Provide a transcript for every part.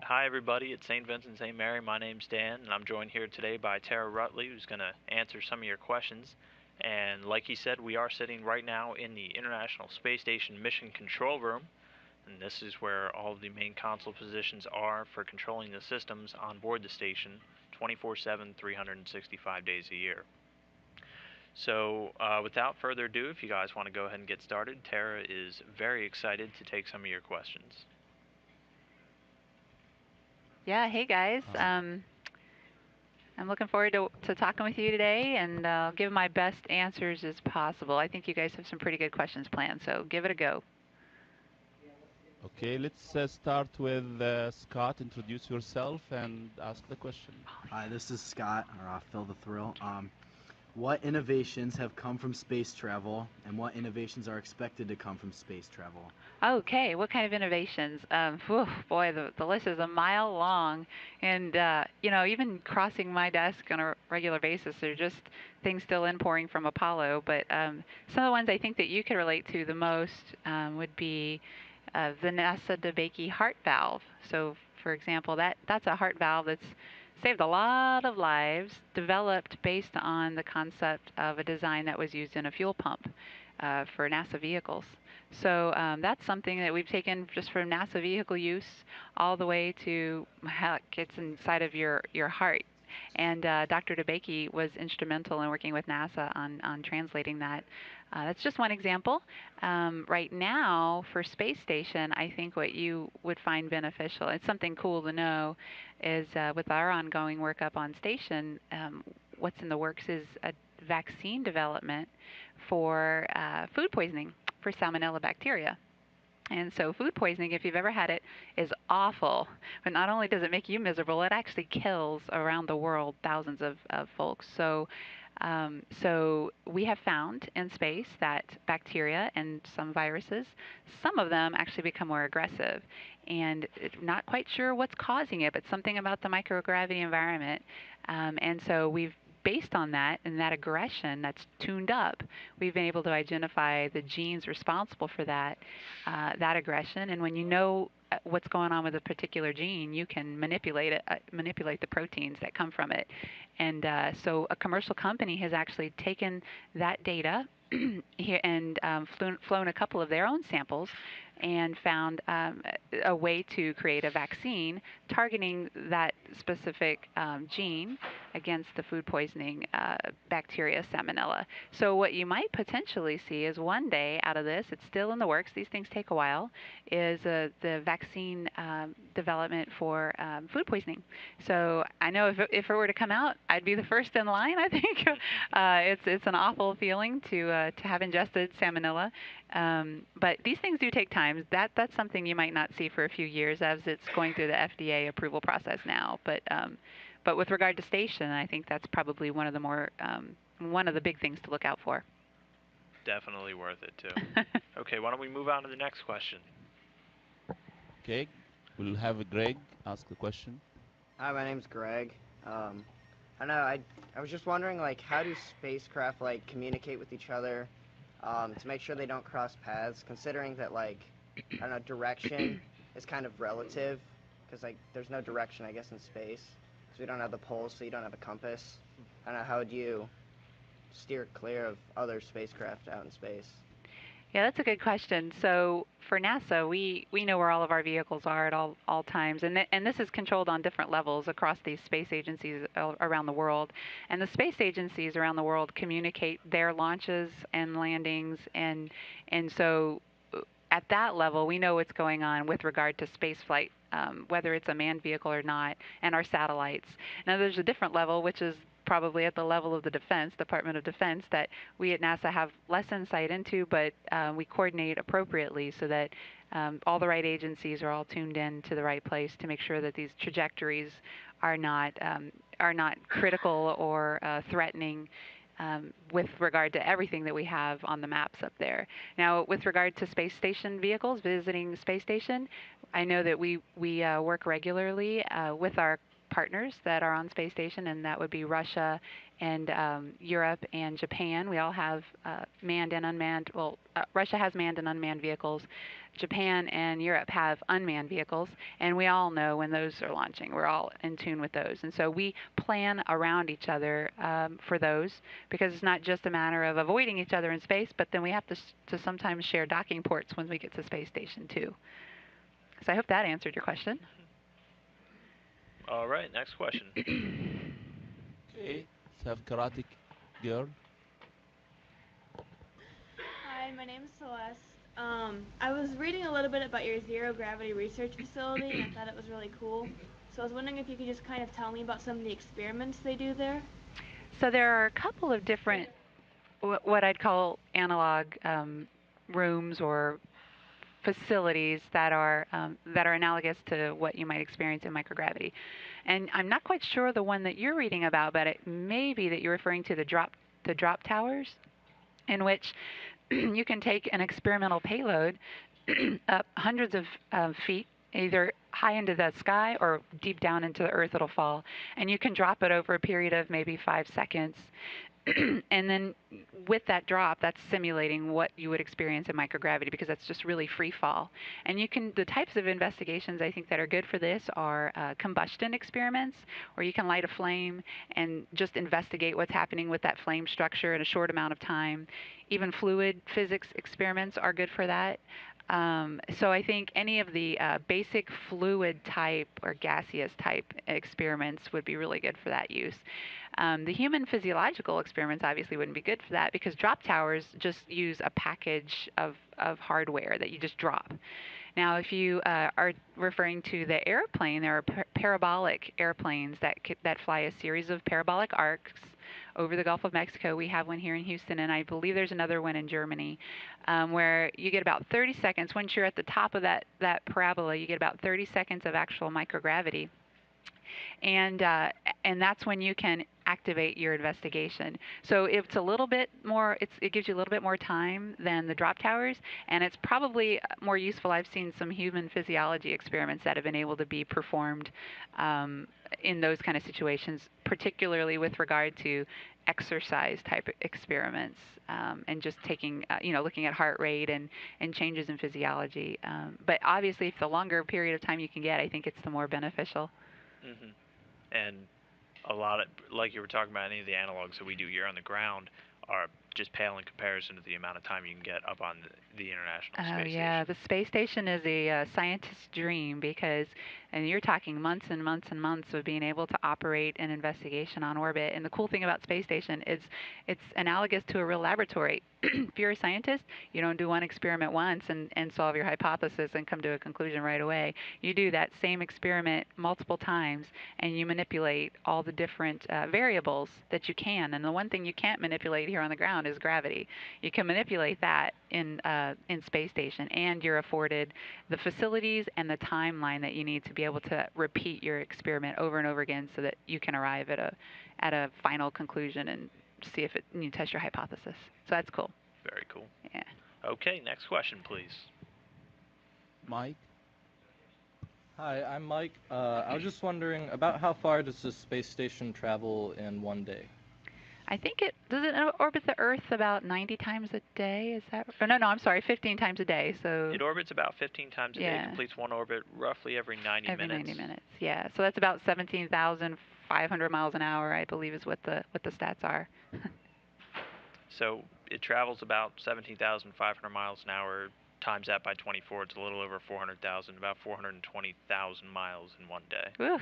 Hi everybody, it's St. Vincent St. Mary. My name's Dan, and I'm joined here today by Tara Ruttley, who's going to answer some of your questions. And like he said, we are sitting right now in the International Space Station Mission Control Room, and this is where all of the main console positions are for controlling the systems on board the station 24/7, 365 days a year. So without further ado, if you guys want to go ahead and get started, Tara is very excited to take some of your questions. Yeah, hey guys. I'm looking forward to talking with you today, and I'll give my best answers as possible. I think you guys have some pretty good questions planned, so give it a go. Okay, let's start with Scott. Introduce yourself and ask the question. Hi, this is Scott, or Phil the Thrill. What innovations have come from space travel, and what innovations are expected to come from space travel? Okay, what kind of innovations? Whew, boy, the list is a mile long, and even crossing my desk on a regular basis, they're just things still pouring from Apollo. But some of the ones I think that you could relate to the most would be the NASA DeBakey heart valve. So, for example, that's a heart valve that's saved a lot of lives, developed based on the concept of a design that was used in a fuel pump for NASA vehicles. So that's something that we've taken just from NASA vehicle use all the way to how it gets inside of your heart. And Dr. DeBakey was instrumental in working with NASA on translating that. That's just one example. Right now, for space station, I think what you would find beneficial, it's something cool to know, is with our ongoing work up on station, what's in the works is a vaccine development for food poisoning for salmonella bacteria. And so, food poisoning, if you've ever had it, is awful. But not only does it make you miserable, it actually kills around the world thousands of folks. So we have found in space that bacteria and some viruses, some of them actually become more aggressive. And not quite sure what's causing it, but something about the microgravity environment. And so we've based on that and that aggression that's tuned up, we've been able to identify the genes responsible for that aggression. And when you know what's going on with a particular gene, you can manipulate it, manipulate the proteins that come from it. And so a commercial company has actually taken that data here and flown a couple of their own samples and found a way to create a vaccine targeting that specific gene against the food poisoning bacteria salmonella. So what you might potentially see is one day out of this, it's still in the works, these things take a while, is the vaccine development for food poisoning. So I know if it were to come out, I'd be the first in line, I think. It's an awful feeling to have ingested salmonella. But these things do take time. That's something you might not see for a few years as it's going through the FDA approval process now. But with regard to station, I think that's probably one of the more one of the big things to look out for. Definitely worth it too. Okay, why don't we move on to the next question? Okay, we'll have Greg ask the question. Hi, my name's Greg. I know I was just wondering, like, how do spacecraft like communicate with each other to make sure they don't cross paths? Considering that, like, I don't know, direction is kind of relative, because like there's no direction, I guess, in space, because we don't have the poles, so you don't have a compass. I don't know, how do you steer clear of other spacecraft out in space? Yeah, that's a good question. So for NASA, we know where all of our vehicles are at all times, and this is controlled on different levels across these space agencies around the world. And the space agencies around the world communicate their launches and landings, and so at that level, we know what's going on with regard to space flight, whether it's a manned vehicle or not, and our satellites. Now, there's a different level, which is probably at the level of the Defense, Department of Defense, that we at NASA have less insight into, but we coordinate appropriately so that all the right agencies are all tuned in to the right place to make sure that these trajectories are not critical or threatening with regard to everything that we have on the maps up there. Now, with regard to space station vehicles visiting the space station, I know that we work regularly with our partners that are on space station, and that would be Russia and Europe and Japan. We all have manned and unmanned. Well, Russia has manned and unmanned vehicles. Japan and Europe have unmanned vehicles, and we all know when those are launching. We're all in tune with those, and so we plan around each other for those, because it's not just a matter of avoiding each other in space, but then we have to sometimes share docking ports when we get to space station too. So I hope that answered your question. All right, next question. Okay, let's have karate girl. Hi, my name is Celeste. I was reading a little bit about your zero gravity research facility, and I thought it was really cool. So I was wondering if you could just kind of tell me about some of the experiments they do there. So there are a couple of different, what I'd call analog rooms or facilities that are analogous to what you might experience in microgravity. And I'm not quite sure the one that you're reading about, but it may be that you're referring to the drop towers, in which you can take an experimental payload up hundreds of feet, either high into the sky or deep down into the earth it'll fall, and you can drop it over a period of maybe 5 seconds. And then with that drop, that's simulating what you would experience in microgravity, because that's just really free fall. And the types of investigations I think that are good for this are combustion experiments, where you can light a flame and just investigate what's happening with that flame structure in a short amount of time. Even fluid physics experiments are good for that. So I think any of the basic fluid type or gaseous type experiments would be really good for that use. The human physiological experiments obviously wouldn't be good for that, because drop towers just use a package of hardware that you just drop. Now, if you are referring to the airplane, there are parabolic airplanes that fly a series of parabolic arcs over the Gulf of Mexico. We have one here in Houston, and I believe there's another one in Germany, where you get about 30 seconds. Once you're at the top of that parabola, you get about 30 seconds of actual microgravity. And that's when you can activate your investigation. So it's a little bit more, it gives you a little bit more time than the drop towers, and it's probably more useful. I've seen some human physiology experiments that have been able to be performed in those kind of situations, particularly with regard to exercise type experiments, and just taking, looking at heart rate and changes in physiology. But obviously, if the longer period of time you can get, I think it's the more beneficial. Mm-hmm. And a lot of, like you were talking about, any of the analogs that we do here on the ground are just pale in comparison to the amount of time you can get up on the International Space Yeah, Station. the space station is a scientist's dream, because, and you're talking months and months and months of being able to operate an investigation on orbit. And the cool thing about space station is it's analogous to a real laboratory. If you're a scientist, you don't do one experiment once and solve your hypothesis and come to a conclusion right away. You do that same experiment multiple times, and you manipulate all the different variables that you can. And the one thing you can't manipulate here on the ground is gravity. You can manipulate that in space station, and you're afforded the facilities and the timeline that you need to be able to repeat your experiment over and over again, so that you can arrive at a final conclusion and see if you test your hypothesis. So that's cool. Very cool. Yeah. Okay, next question, please. Mike. Hi, I'm Mike. I was just wondering, about how far does the space station travel in one day? I think it orbit the Earth about 90 times a day. Is that? Oh, no, I'm sorry, 15 times a day. So It orbits about 15 times a day, completes one orbit roughly every 90 minutes. Every 90 minutes, yeah. So that's about 17,500 miles an hour, I believe, is what the stats are. So it travels about 17,500 miles an hour. Times that by 24, it's a little over 400,000, about 420,000 miles in one day. Oof.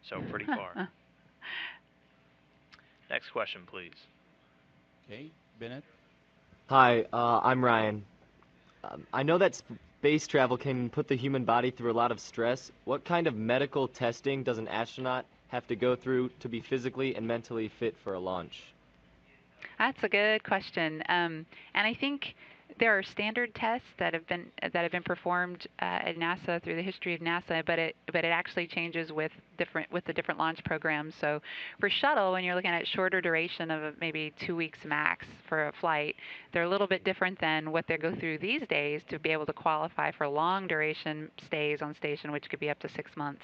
So pretty far. Next question, please. Okay, Bennett. Hi, I'm Ryan. I know that space travel can put the human body through a lot of stress. What kind of medical testing does an astronaut have to go through to be physically and mentally fit for a launch? That's a good question. And I think There are standard tests that have been performed at NASA through the history of NASA, but it actually changes with the different launch programs. So for shuttle, when you're looking at shorter duration of maybe 2 weeks max for a flight, they're a little bit different than what they go through these days to be able to qualify for long duration stays on station, which could be up to 6 months.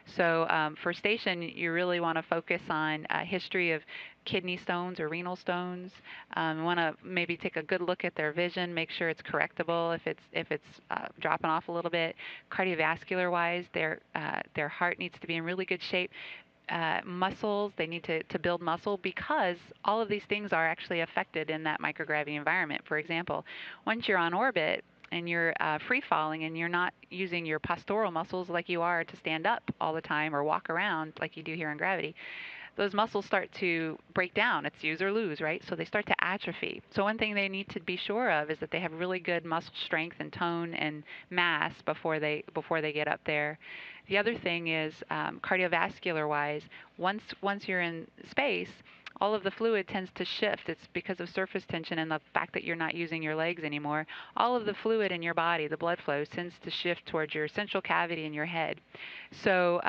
So for station, you really want to focus on history of kidney stones or renal stones. You want to maybe take a good look at their vision, make sure it's correctable if it's dropping off a little bit. Cardiovascular wise, their heart needs to be in really good shape. Muscles, they need to build muscle because all of these things are actually affected in that microgravity environment. For example, once you're on orbit and you're free falling and you're not using your postural muscles like you are to stand up all the time or walk around like you do here in gravity, those muscles start to break down. It's use or lose, right? So they start to atrophy. So one thing they need to be sure of is that they have really good muscle strength and tone and mass before they get up there. The other thing is cardiovascular wise. Once you're in space, all of the fluid tends to shift. It's because of surface tension and the fact that you're not using your legs anymore. All of the fluid in your body, the blood flow, tends to shift towards your central cavity in your head. So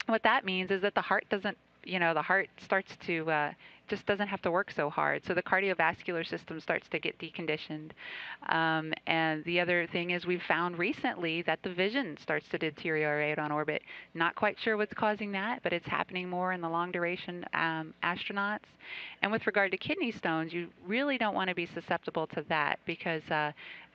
what that means is that the heart doesn't, the heart starts to just doesn't have to work so hard. So the cardiovascular system starts to get deconditioned. And the other thing is we've found recently that the vision starts to deteriorate on orbit. Not quite sure what's causing that, but it's happening more in the long duration astronauts. And with regard to kidney stones, you really don't want to be susceptible to that because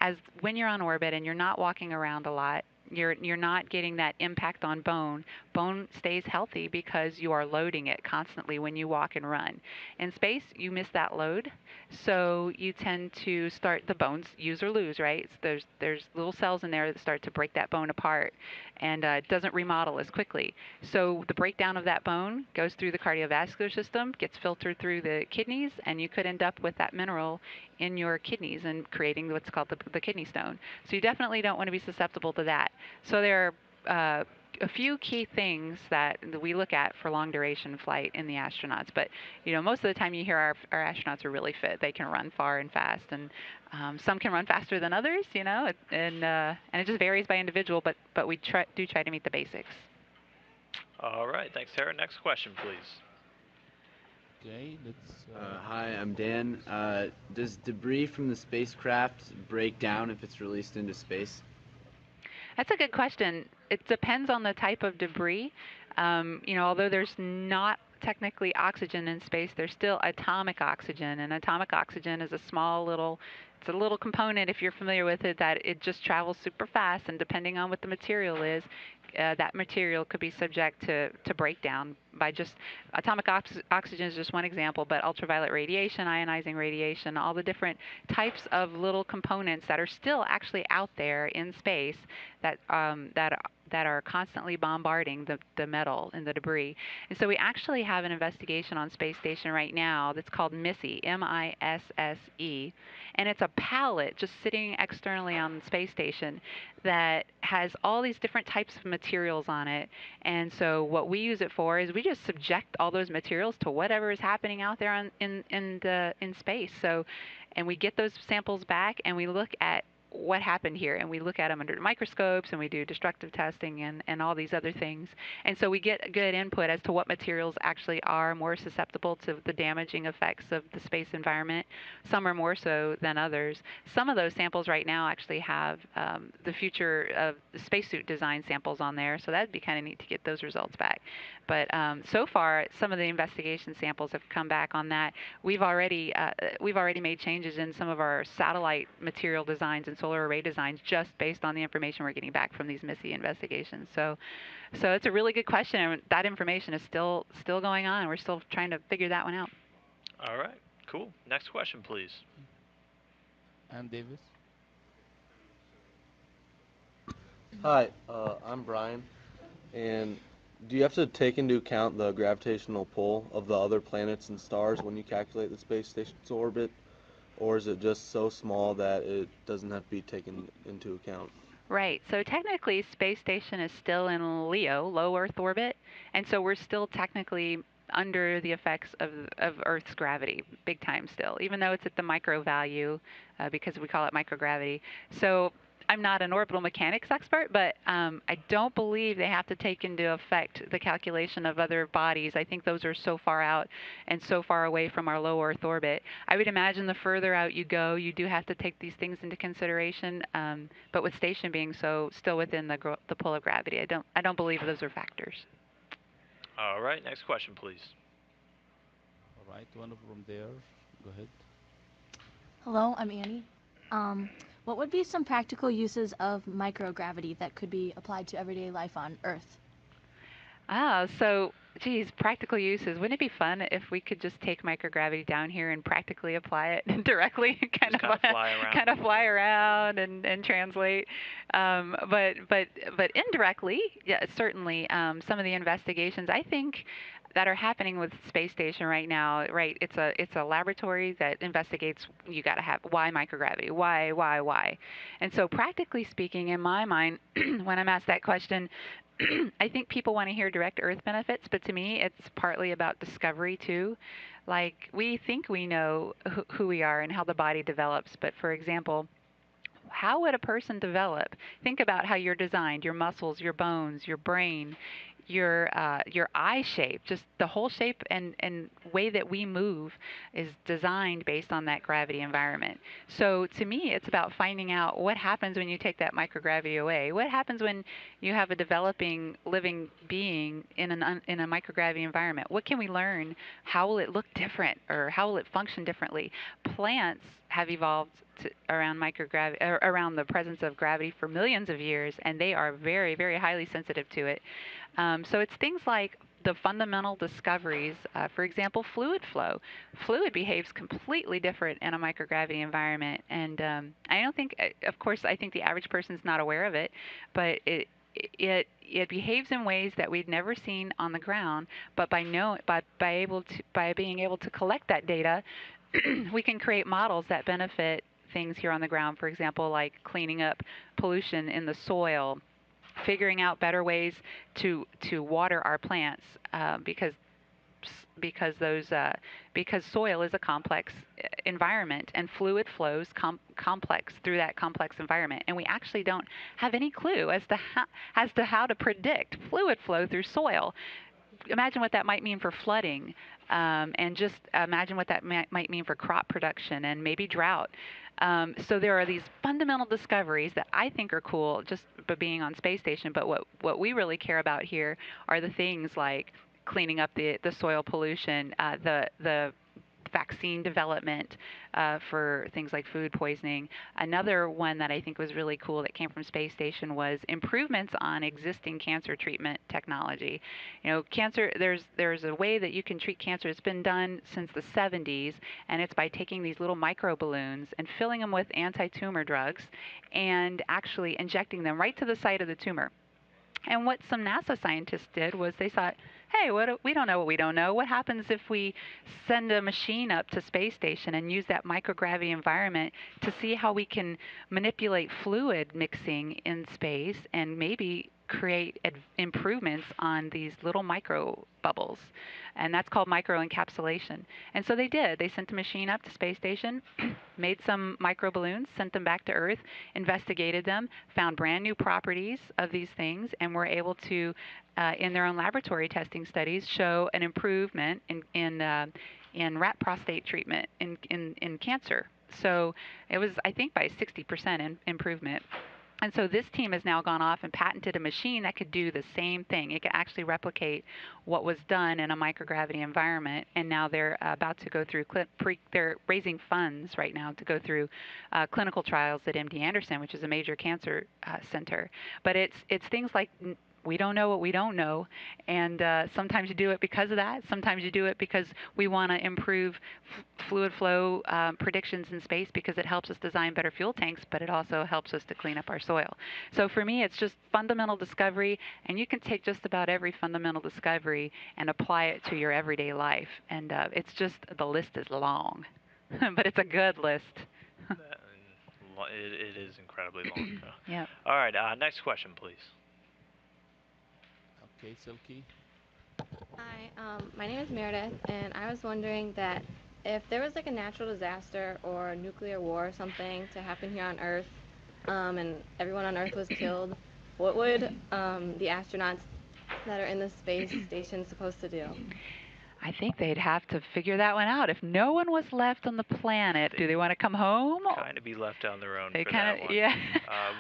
as when you're on orbit and you're not walking around a lot, you're not getting that impact on bone. Bone stays healthy because you are loading it constantly when you walk and run. In space, you miss that load, so you tend to start the bones use or lose, right? There's little cells in there that start to break that bone apart, and it doesn't remodel as quickly. So the breakdown of that bone goes through the cardiovascular system, gets filtered through the kidneys, and you could end up with that mineral in your kidneys and creating what's called the kidney stone. So you definitely don't want to be susceptible to that. So there are a few key things that we look at for long duration flight in the astronauts. But most of the time you hear our astronauts are really fit. They can run far and fast, and some can run faster than others. And it just varies by individual. But we do try to meet the basics. All right, thanks, Tara. Next question, please. Okay, let's. Hi, I'm Dan. Does debris from the spacecraft break down if it's released into space? That's a good question. It depends on the type of debris. Although there's not technically oxygen in space, there's still atomic oxygen, and atomic oxygen is it's a little component, if you're familiar with it, that it just travels super fast, and depending on what the material is, that material could be subject to breakdown by just oxygen is just one example, but ultraviolet radiation, ionizing radiation, all the different types of little components that are still actually out there in space that are constantly bombarding the metal and the debris. And so we actually have an investigation on space station right now that's called MISSE, MISSE, and it's a pallet just sitting externally on the space station that has all these different types of materials on it. And so what we use it for is we just subject all those materials to whatever is happening out there in space. So, and we get those samples back and we look at what happened here, and we look at them under microscopes, and we do destructive testing and all these other things. And so we get good input as to what materials actually are more susceptible to the damaging effects of the space environment. Some are more so than others. Some of those samples right now actually have the future of the spacesuit design samples on there, so that'd be kind of neat to get those results back. But so far, some of the investigation samples have come back on that. We've already made changes in some of our satellite material designs and solar array designs just based on the information we're getting back from these MISSE investigations. So it's a really good question, and that information is still going on. We're still trying to figure that one out. All right, cool. Next question, please. And Davis. Hi, I'm Brian, and do you have to take into account the gravitational pull of the other planets and stars when you calculate the space station's orbit, or is it just so small that it doesn't have to be taken into account? Right. So technically, space station is still in LEO, low Earth orbit, and so we're still technically under the effects of Earth's gravity, big time still, even though it's at the micro value, because we call it microgravity. So I'm not an orbital mechanics expert, but I don't believe they have to take into effect the calculation of other bodies. I think those are so far out and so far away from our low Earth orbit. I would imagine the further out you go, you do have to take these things into consideration. But with station being so still within the pull of gravity, I don't believe those are factors. All right, next question, please. All right, one from there. Go ahead. Hello, I'm Annie. What would be some practical uses of microgravity that could be applied to everyday life on Earth? So, geez, practical uses. Wouldn't it be fun if we could just take microgravity down here and practically apply it directly, Just kind of fly around. kind of fly around and translate? But indirectly, yeah, certainly. Some of the investigations I think that are happening with space station right now, right? It's a laboratory that investigates. You got to have why microgravity, why, and so practically speaking, in my mind, when I'm asked that question. I think people want to hear direct Earth benefits, but to me, it's partly about discovery too. Like we think we know who we are and how the body develops, but for example, how would a person develop? Think about how you're designed, your muscles, your bones, your brain, your eye shape, just the whole shape and way that we move is designed based on that gravity environment. So to me, it's about finding out what happens when you take that microgravity away. What happens when you have a developing living being in in a microgravity environment? What can we learn? How will it look different, or how will it function differently? Plants have evolved around microgravity, around the presence of gravity for millions of years, and they are very, very highly sensitive to it. So it's things like the fundamental discoveries, for example, fluid flow. Fluid behaves completely different in a microgravity environment, and I don't think, of course, I think the average person's not aware of it, but it behaves in ways that we've never seen on the ground. But by being able to collect that data, we can create models that benefit things here on the ground. For example, like cleaning up pollution in the soil, figuring out better ways to water our plants, because soil is a complex environment and fluid flows complex through that complex environment, and we actually don't have any clue as to how to predict fluid flow through soil. Imagine what that might mean for flooding, and just imagine what that might mean for crop production and maybe drought. So there are these fundamental discoveries that I think are cool just by being on space station. But what we really care about here are the things like cleaning up the soil pollution, the vaccine development for things like food poisoning. Another one that I think was really cool that came from space station was improvements on existing cancer treatment technology. You know, cancer, there's a way that you can treat cancer. It's been done since the 70s, and it's by taking these little micro balloons and filling them with anti-tumor drugs and actually injecting them right to the site of the tumor. And what some NASA scientists did was they thought, hey, we don't know what we don't know. What happens if we send a machine up to space station and use that microgravity environment to see how we can manipulate fluid mixing in space and maybe create improvements on these little micro bubbles? And that's called microencapsulation. And so they did. They sent a machine up to space station, made some micro balloons, sent them back to Earth, investigated them, found brand new properties of these things, and were able to, in their own laboratory testing studies, show an improvement in rat prostate treatment in cancer. So it was, I think, by 60% improvement. And so this team has now gone off and patented a machine that could do the same thing. It could actually replicate what was done in a microgravity environment. And now they're about to go through, they're raising funds right now to go through clinical trials at MD Anderson, which is a major cancer center. But it's things like we don't know what we don't know, and sometimes you do it because of that. Sometimes you do it because we want to improve fluid flow predictions in space because it helps us design better fuel tanks, but it also helps us to clean up our soil. So for me, it's just fundamental discovery, and you can take just about every fundamental discovery and apply it to your everyday life. And it's just, the list is long, but it's a good list. It is incredibly long. Yeah. All right, next question, please. Okay, Silky. Hi, my name is Meredith, and I was wondering that if there was like a natural disaster or a nuclear war or something to happen here on Earth, and everyone on Earth was killed, what would the astronauts that are in the space station supposed to do? I think they'd have to figure that one out. If no one was left on the planet, do they want to come home? Kind of be left on their own They for kind that of, one. yeah.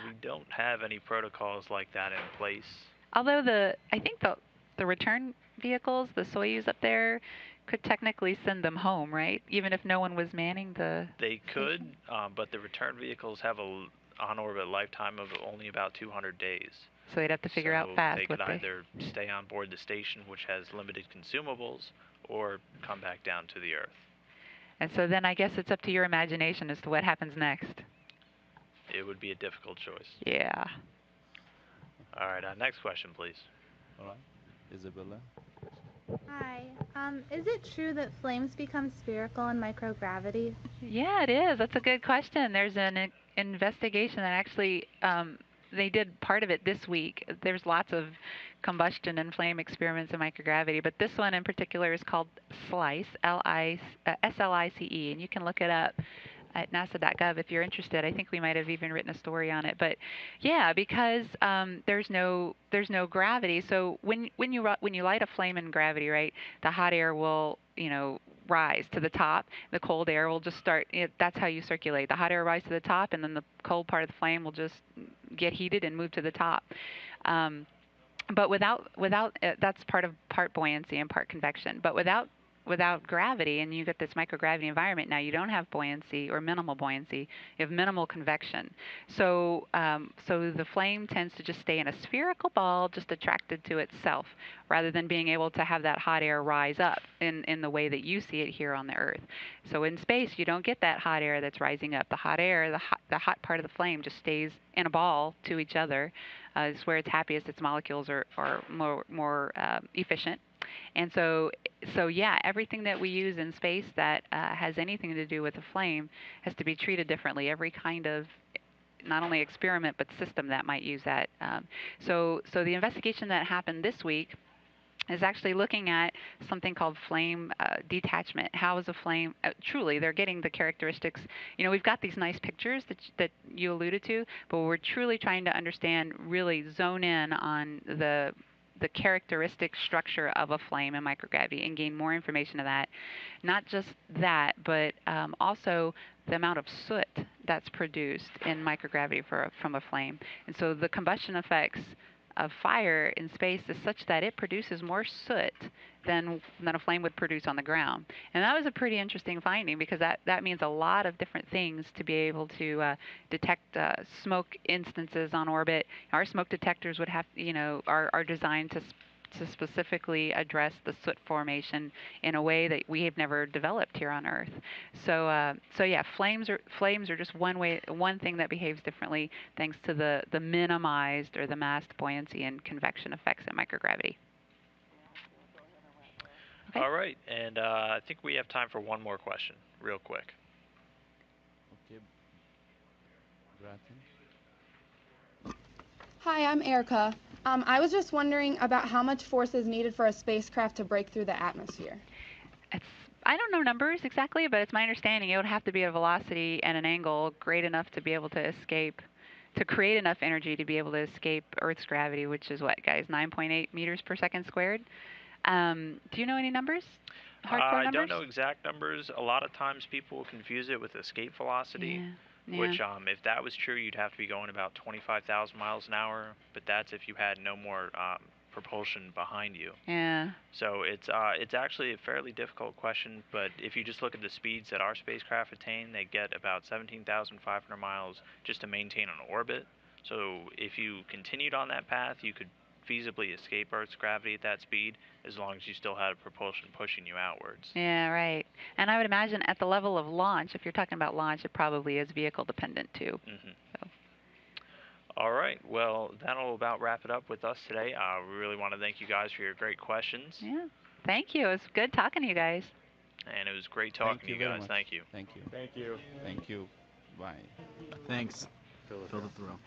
We don't have any protocols like that in place. Although I think the return vehicles, the Soyuz up there, could technically send them home, right? Even if no one was manning the. They could, station? but the return vehicles have a on-orbit lifetime of only about 200 days. So they'd have to figure out So fast they what could they. either stay on board the station, which has limited consumables, or come back down to the Earth. And so then I guess it's up to your imagination as to what happens next. It would be a difficult choice. Yeah. All right, next question, please. All right. Isabella. Hi. Is it true that flames become spherical in microgravity? Yeah, it is. That's a good question. There's an investigation that actually they did part of it this week. There's lots of combustion and flame experiments in microgravity, but this one in particular is called SLICE, SLICE, and you can look it up at nasa.gov if you're interested. I think we might have even written a story on it. But yeah, because there's no gravity. So when you light a flame in gravity, right, the hot air will rise to the top. The cold air will just start. That's how you circulate. The hot air rise to the top, and then the cold part of the flame will just get heated and move to the top. But without that's part buoyancy and part convection. But without gravity, and you get this microgravity environment, now you don't have buoyancy or minimal buoyancy. You have minimal convection. So so the flame tends to just stay in a spherical ball, just attracted to itself, rather than being able to have that hot air rise up in the way that you see it here on the Earth. So in space, you don't get that hot air that's rising up. The hot air, the hot part of the flame, just stays in a ball to each other. It's where it's happiest. Its molecules are more efficient. And so yeah, everything that we use in space that has anything to do with a flame has to be treated differently. Every kind of not only experiment but system that might use that. So the investigation that happened this week is actually looking at something called flame detachment. How is a flame truly? They're getting the characteristics. We've got these nice pictures that you alluded to, but we're truly trying to understand, really zone in on the characteristic structure of a flame in microgravity and gain more information of that. Not just that, but also the amount of soot that's produced in microgravity from a flame. And so the combustion effects of fire in space is such that it produces more soot than a flame would produce on the ground. And that was a pretty interesting finding, because that means a lot of different things to be able to detect smoke instances on orbit. Our smoke detectors would have, are designed to specifically address the soot formation in a way that we have never developed here on Earth. So yeah, flames are just one thing that behaves differently thanks to the minimized or the masked buoyancy and convection effects in microgravity. Okay. All right, and I think we have time for one more question, real quick. Okay. Bratton. Hi, I'm Erica. I was just wondering about how much force is needed for a spacecraft to break through the atmosphere. I don't know numbers exactly, but it's my understanding it would have to be a velocity and an angle great enough to be able to escape, to create enough energy to be able to escape Earth's gravity, which is what, guys, 9.8 meters per second squared? Do you know any numbers? Hardcore numbers? I don't know exact numbers. A lot of times people confuse it with escape velocity. Yeah. Which, if that was true, you'd have to be going about 25,000 miles an hour, but that's if you had no more propulsion behind you. Yeah. So it's actually a fairly difficult question, but if you just look at the speeds that our spacecraft attain, they get about 17,500 miles just to maintain an orbit. So if you continued on that path, you could feasibly escape Earth's gravity at that speed, as long as you still had a propulsion pushing you outwards. Yeah, right. And I would imagine at the level of launch, if you're talking about launch, it probably is vehicle dependent too. Mm-hmm. So. All right. Well, that'll about wrap it up with us today. We really want to thank you guys for your great questions. Yeah. Thank you. It was good talking to you guys. And it was great talking to you guys. Much. Thank you. Thank you. Thank you. Thank you. Bye. Thanks. Fill the thrill.